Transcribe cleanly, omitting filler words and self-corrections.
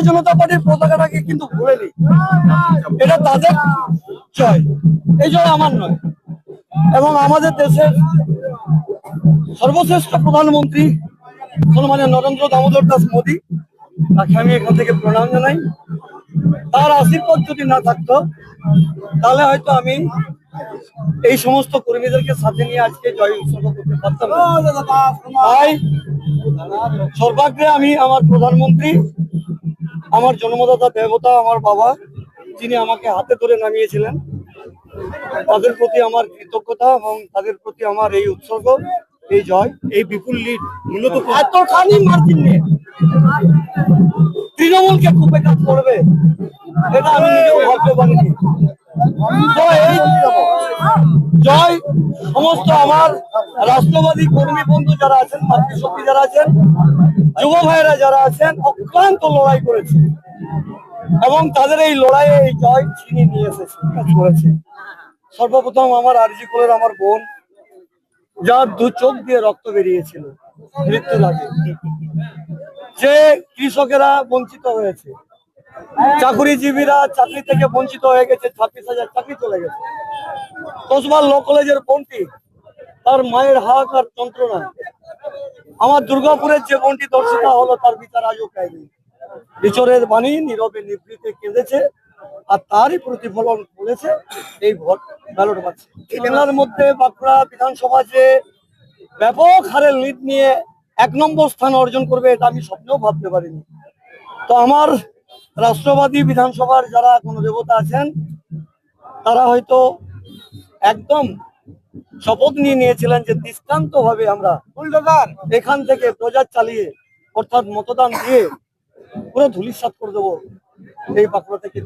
ভারতীয় জনতা পার্টির পতাকাটাকে কিন্তু ভুলেনি, এটা তাদের জয়, এই জয় আমার নয়। এবং আমাদের দেশের সর্বশ্রেষ্ঠ প্রধানমন্ত্রী সম্মানীয় নরেন্দ্র দামোদর দাস মোদী, তাকে আমি এখান থেকে প্রণাম জানাই। তার আশীর্বাদ যদি না থাকতো তাহলে হয়তো আমি এই সমস্ত কর্মীদেরকে সাথে নিয়ে আজকে জয় উৎসর্গ করতে পারতাম না। তাই সর্বাগ্রে আমি আমার প্রধানমন্ত্রী, আমার জন্মদাতা দেবতা, আমার বাবা, যিনি আমাকে হাতে ধরে নামিয়েছিলেন, তাদের প্রতি আমার কৃতজ্ঞতা এবং তাদের প্রতি আমার এই উৎসর্গ, এই জয়, এই বিপুল লিড। মূলত এতখানি মার্জিন নিয়ে তৃণমূলকে খুব কাজ করবে এটা আমি নিজেও ভাবতে পারিনি। জয় সমস্ত আমার রাষ্ট্রবাদী কর্মী বন্ধু যারা আছেন, মাতৃশক্তি যারা আছেন, যুব ভাইয়েরা যারা আছেন, অক্লান্ত লড়াই করেছে এবং তাদের এই লড়াইয়ে এই জয় ছিনিয়ে নিয়ে এসেছে, করেছে। সর্বপ্রথম আমার আরজি কলের আমার বোন, যার দু চোখ দিয়ে রক্ত বেরিয়েছিল মৃত্যুর আগে, যে কৃষকেরা বঞ্চিত হয়েছে, চাকরিজীবীরা চাকরি থেকে বঞ্চিত হয়ে গেছে, 26,000 চাকরি চলে গেছে, কসবার ল কলেজের বোনটি, তার মায়ের হাহাকার যন্ত্রণা, আমার দুর্গাপুরের যে বোনটি দর্শিতা হলো, তার বিচার আজও পায়নি। বিচরের বাণী নীরবে নিভৃতে কেঁদেছে, আর তারই প্রতিফলন করেছে এই ভোট ব্যালট বাক্সে। বাংলার মধ্যে বাঁকুড়া বিধানসভা যে ব্যাপক হারে লিড নিয়ে 1 নম্বর স্থান অর্জন করবে, এটা আমি স্বপ্নেও ভাবতে পারিনি। তো আমার রাষ্ট্রবাদী বিধানসভার যারা কোনো দেবতা আছেন, তারা হয়তো একদম শপথ নিয়েছিলেন যে দৃষ্টান্ত ভাবে আমরা এখান থেকে প্রচার চালিয়ে, অর্থাৎ মতদান দিয়ে পুরো ধূলিসাৎ করে দেবো এই বাঁকুড়া থেকে।